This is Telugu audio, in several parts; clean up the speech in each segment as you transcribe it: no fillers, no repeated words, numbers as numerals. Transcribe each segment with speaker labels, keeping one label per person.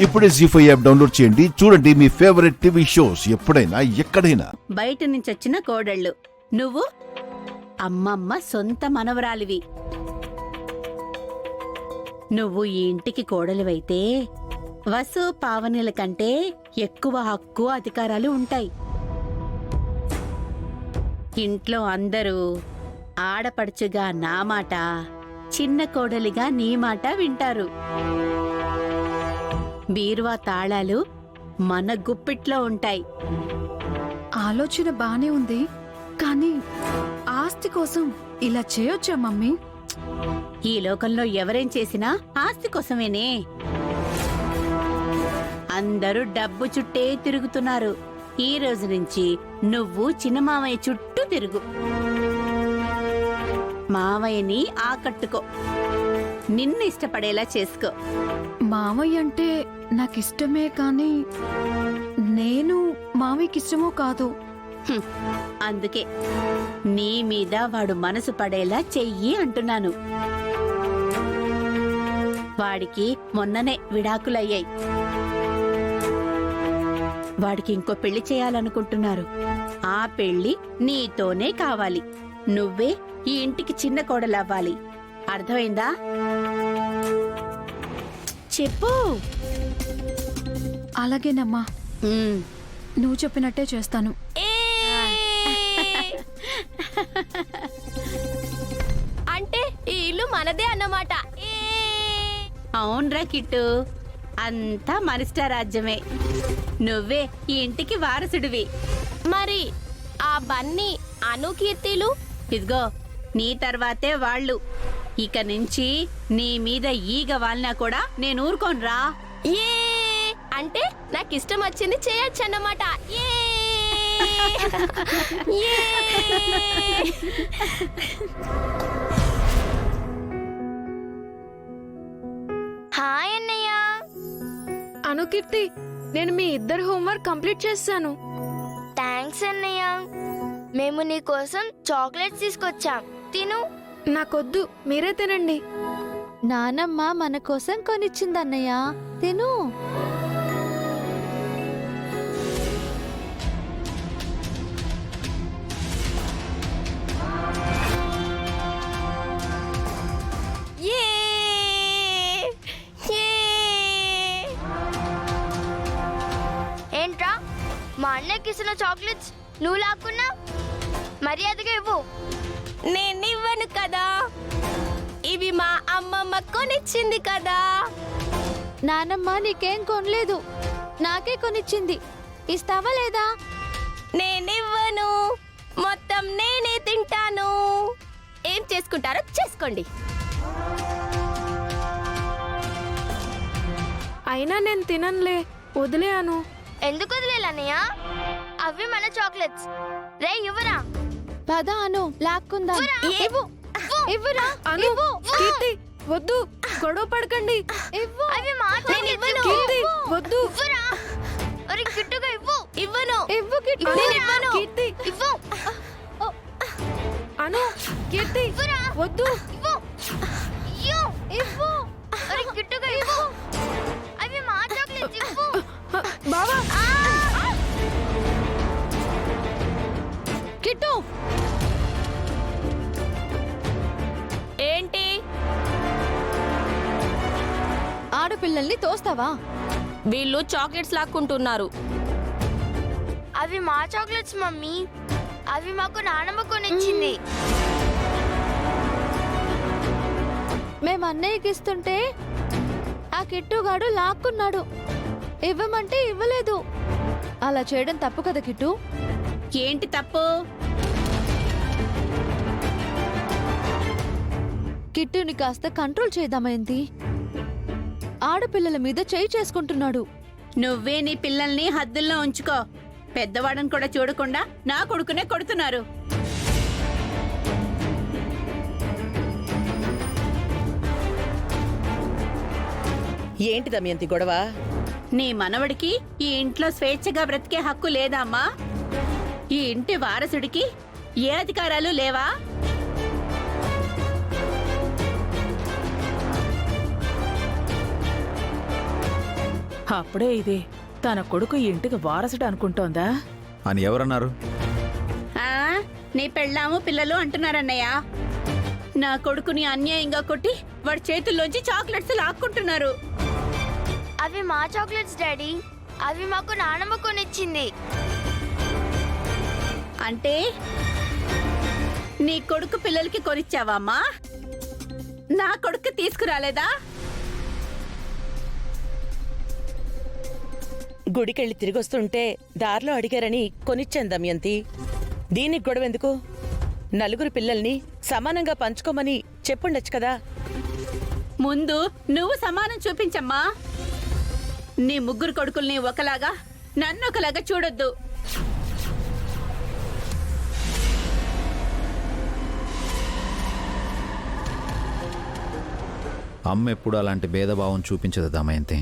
Speaker 1: ఇప్పుడే జీ5 యాప్ డౌన్లోడ్ చేయండి. చూడండి మీ ఫేవరెట్ టీవీ షోస్ ఎప్పుడైనా ఎక్కడైనా.
Speaker 2: బయట నుంచి వచ్చిన కోడళ్ళు నువ్వు అమ్మమ్మ సొంత మనవరాలివి. నువ్వు ఈ ఇంటికి కోడలివైతే వసు పావనిల కంటే ఎక్కువ హక్కు అధికారాలు ఉంటాయి. ఇంట్లో అందరూ ఆడపడుచుగా నా మాట, చిన్న కోడలిగా నీ మాట వింటారు. బీరువా తాళాలు మన గుప్పిట్లో ఉంటాయి.
Speaker 3: ఆలోచన బానే ఉంది, కానీ ఆస్తి కోసం ఇలా చేయొచ్చా మమ్మీ?
Speaker 2: ఈ లోకంలో ఎవరేం చేసినా ఆస్తి కోసమేనే. అందరూ డబ్బు చుట్టే తిరుగుతున్నారు. ఈ రోజు నుంచి నువ్వు చిన్న మావయ్య చుట్టూ తిరుగు. మావయ్యని ఆకట్టుకో, నిన్ను ఇష్టపడేలా చేసుకో.
Speaker 3: మామయ్య అంటే నాకిష్టమే, కానీ నేను మామయ్యకిష్టమో కాదు.
Speaker 2: హ్మ్, అందుకే నీ మీద వాడు మనసు పడేలా చెయ్యి అంటున్నాను. వాడికి మొన్ననే విడాకులయ్యాయి. వాడికి ఇంకో పెళ్లి చేయాలనుకుంటున్నారు. ఆ పెళ్లి నీతోనే కావాలి. నువ్వే ఈ ఇంటికి చిన్న కోడలవ్వాలి. అర్థమైందా? చెప్పు.
Speaker 3: అలాగేనమ్మా,
Speaker 2: ఉమ్.
Speaker 3: నువ్వు చెప్పినట్టే చేస్తాను.
Speaker 4: అంటే ఈ ఇల్లు మనదే అన్నమాట.
Speaker 2: అవునరా కిట్టు, అంతా మనిష్టారాజ్యమే. నువ్వే ఈ ఇంటికి వారసుడివి.
Speaker 4: మరి ఆ బన్నీ అనుకీర్తిలు?
Speaker 2: ఇదిగో, నీ తర్వాతే వాళ్ళు. ఇక నుంచి నీ మీద ఈగ వాలినా కూడా నేను ఊరుకోనురా.
Speaker 4: ఏ అంటే నాకు ఇష్టం వచ్చింది చేయొచ్చు అన్నమాట. హాయ్ అన్నయ్య.
Speaker 5: అనుకీర్తి, నేను మీ ఇద్దరు హోంవర్క్ కంప్లీట్ చేస్తాను.
Speaker 4: థ్యాంక్స్ అన్నయ్య. మేము నీ కోసం చాక్లెట్స్ తీసుకొచ్చాం, తిను.
Speaker 5: నాకొద్దు, మీరే తినండి.
Speaker 6: నానమ్మ మన కోసం కొనిచ్చిందన్నయ్య, తిను.
Speaker 4: ఏంట్రా, మా అన్నయ్యకి ఇచ్చిన చాక్లెట్స్ నువ్వు లాక్కున్నా? మర్యాదగా ఇవ్వు. నేనివ్వను కదా, ఇవి మా అమ్మమ్మ కొనిచ్చింది కదా.
Speaker 6: నానమ్మ నీకేం కొనలేదు, నాకే కొనిచ్చింది. ఇస్తావా లేదా?
Speaker 4: నేనివ్వను, మొత్తం నేనే తింటాను. ఏం చేసుకుంటారో చేసుకోండి.
Speaker 5: అయినా నేను తిననులే, వదిలేను.
Speaker 4: ఎందుకు వదిలేనయ్య? అవి మన చాక్లెట్స్. రే ఇవ్వరా.
Speaker 6: పద అను, లాక్కుందాం. ఇవ్వు, ఇవ్వురా.
Speaker 5: అను, కీర్తి, వద్దు, గొడవ పడకండి.
Speaker 6: ఇవ్వు.
Speaker 4: అవి మా చాక్లెట్స్.
Speaker 5: కీర్తి, వద్దు.
Speaker 4: ఇవ్వరా. ఒరే కిట్టుగా ఇవ్వు. ఇవ్వను.
Speaker 6: ఇవ్వు కిట్టు.
Speaker 4: నేను ఇవ్వను.
Speaker 5: కీర్తి,
Speaker 4: ఇవ్వు.
Speaker 5: అను, కీర్తి,
Speaker 4: ఇవ్వరా.
Speaker 5: వద్దు.
Speaker 4: ఇవ్వు. ఇవ్వు.
Speaker 6: ఇవ్వు.
Speaker 4: ఒరే కిట్టుగా ఇవ్వు. అవి మా చాక్లెట్స్. ఇవ్వు.
Speaker 5: బావా,
Speaker 6: కిట్టు.
Speaker 4: ఏంటి?
Speaker 6: ఆడపిల్లల్ని తోస్తావా?
Speaker 4: వీళ్ళు చాక్లెట్స్ లాక్కుంటున్నారు. అవి మా చాక్లెట్స్ మమ్మీ. అవి మాకు నానమ్మ కొనిచ్చింది.
Speaker 6: మేము అన్నయ్యకి ఇస్తుంటే ఆ కిట్టుగాడు లాక్కున్నాడు. ఇవ్వమంటే ఇవ్వలేదు. అలా చేయడం తప్పు కదా కిట్టు?
Speaker 2: ఏంటి తప్పు?
Speaker 6: కిట్టుని కాస్త కంట్రోల్ చేద్దామైంది. ఆడపిల్లల మీద చేయి చేసుకుంటున్నాడు.
Speaker 2: నువ్వే నీ పిల్లల్ని హద్దుల్లో ఉంచుకో. పెద్దవాడని కూడా చూడకుండా నా కొడుకునే కొడుతున్నారు.
Speaker 7: ఏంటి దమయంతి గొడవ?
Speaker 2: నీ మనవడికి ఈ ఇంట్లో స్వేచ్ఛగా బ్రతికే హక్కు లేదా అమ్మా? ఈ ఇంటి వారసుడికి ఏ అధికారాలు లేవా?
Speaker 8: అప్పుడే ఇది తన కొడుకు ఇంటికి వారసుడు అనుకుంటోందా?
Speaker 9: అని ఎవరన్నారు?
Speaker 2: ఆ, నీ పెళ్ళాము పిల్లలు అంటున్నారన్నయ్య. నా కొడుకుని అన్యాయంగా కొట్టి వాడి చేతుల్లోంచి చాక్లెట్స్ లాక్కుంటున్నారు.
Speaker 4: అవి మా చాక్లెట్స్ డాడీ. అవి మాకు నానమ్మ కొనిచ్చింది.
Speaker 2: అంటే నీ కొడుకు పిల్లలకి కొనిచ్చావా అమ్మా? నా కొడుకు తీసుకురాలేదా?
Speaker 7: గుడికెళ్ళి తిరిగొస్తుంటే దారిలో అడిగారని కొనిచ్చాను దమయంతి. దీనికి గొడవెందుకు? నలుగురు పిల్లల్ని సమానంగా పంచుకోమని చెప్పుండొచ్చు కదా.
Speaker 2: ముందు నువ్వు సమానం చూపించమ్మా. నీ ముగ్గురు కొడుకుల్ని ఒకలాగా నన్ను ఒకలాగా చూడొద్దు.
Speaker 9: అమ్మ ఎప్పుడు అలాంటి భేదభావం చూపించదు దమయంతి.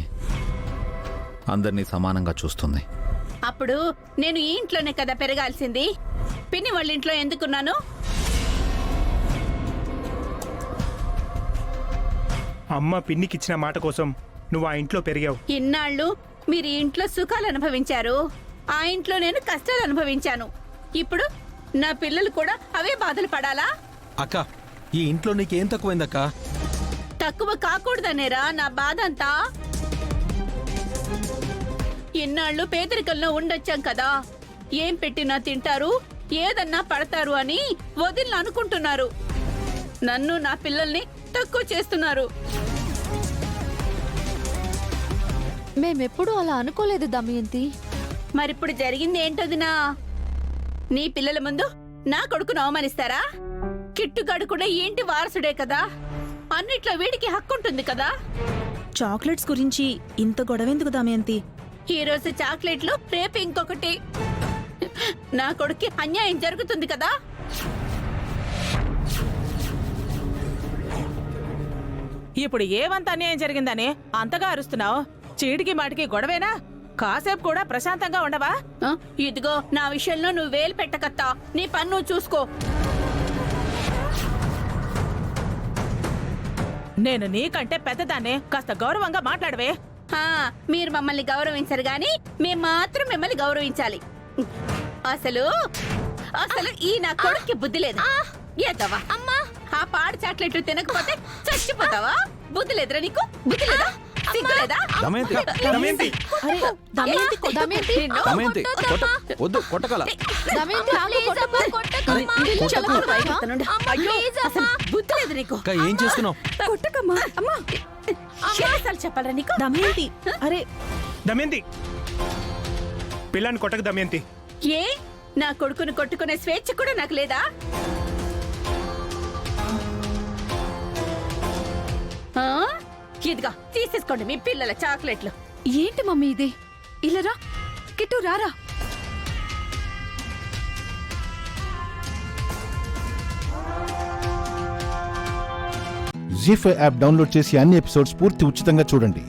Speaker 9: అందరినీ సమానంగా చూస్తుంది.
Speaker 2: అప్పుడు నేను ఈ ఇంట్లోనే కదా పెరగాల్సింది. పిన్ని వాళ్ళ ఇంట్లో ఎందుకున్నాను?
Speaker 10: అమ్మ పిన్నికిచ్చిన మాట కోసం నువ్వు ఆ ఇంట్లో పెరిగావు.
Speaker 2: ఇన్నాళ్ళు మీరు ఈ ఇంట్లో సుఖాలు అనుభవించారు, ఆ ఇంట్లో నేను కష్టాలు అనుభవించాను. ఇప్పుడు నా పిల్లలు కూడా అవే బాధలు పడాలా?
Speaker 11: అక్క, ఈ ఇంట్లో నీకేం తక్కువైందక్క?
Speaker 2: తక్కువ కాకూడదనేరా నా బాధ అంతా. ఇన్నాళ్ళు పేదరికంలో ఉండొచ్చాం కదా, ఏం పెట్టినా తింటారు, ఏదన్నా పడతారు అని వదిలి అనుకుంటున్నారు. నన్ను నా పిల్లల్ని తక్కువ చేస్తున్నారు.
Speaker 6: మేమెప్పుడూ అలా అనుకోలేదు దమయంతి.
Speaker 2: మరిప్పుడు జరిగింది ఏంటదినా? నీ పిల్లల ముందు నా కొడుకును అవమానిస్తారా? కిట్టుగాడు కూడా ఈ ఇంటి వారసుడే కదా, అన్నిట్లో వీడికి హక్కుంటుంది కదా.
Speaker 7: చాక్లెట్స్ గురించి ఇంత గొడవెందుకు దమయంతి?
Speaker 2: ఈ రోజు చాక్లెట్లు, రేపు ఇంకొకటి. నా కొడుక్కి అన్యాయం జరుగుతుంది కదా.
Speaker 8: ఇప్పుడు ఏమంత అన్యాయం జరిగిందని అంతగా అరుస్తున్నావు? చీటికి మాటికి గొడవేనా? కాసేపు కూడా ప్రశాంతంగా ఉండవా?
Speaker 2: ఆ, ఇదిగో నా విషయంలో నువ్వు వేలు పెట్టకత్తా. నీ పన్ను చూసుకో.
Speaker 8: నేను నీకంటే పెద్దదాన్నే, కాస్త గౌరవంగా మాట్లాడవే.
Speaker 2: ఆ, మీరు మమ్మల్ని గౌరవించరు గాని మేము మాత్రం మిమ్మల్ని గౌరవించాలి. అసలు అసలు ఈ నా కొడుక్కి బుద్ధి లేదు. ఏదవా అమ్మా, ఆ పాడు చాక్లెట్లు తినకపోతే చచ్చిపోతావా? బుద్ధి లేదురా నీకు? బుద్ధి లేదా? సిగ్గు లేదా?
Speaker 9: దమయంతి,
Speaker 10: దమయంతి,
Speaker 6: దమయంతి,
Speaker 9: దమయంతి, వద్దు, కొట్టకల.
Speaker 6: దమయంతి, ఆగు, కొట్టకు.
Speaker 2: అయ్యో, అసలు బుద్ధి లేదు నీకు.
Speaker 11: అక్క, ఏం చేస్తున్నావు?
Speaker 2: కొట్టకమ్మా. అమ్మా, ఎన్నిసార్లు చెప్పాలరా నీకు?
Speaker 7: దమయంతి, అరే
Speaker 10: దమయంతి, పిల్లని కొట్టకు దమయంతి.
Speaker 2: ఏ నా కొడుకును కొట్టుకునే స్వేచ్ఛ కూడా నాకు లేదా? ఆ? ఇదిగా తీసేసుకోండి మీ పిల్లల చాక్లెట్లు.
Speaker 3: ఏంటి మమ్మీ ఇది? ఇలా రా, కిట్టు రారా.
Speaker 1: జీ5 యాప్ డౌన్లోడ్ చేసి అన్ని ఎపిసోడ్స్ పూర్తి ఉచితంగా చూడండి.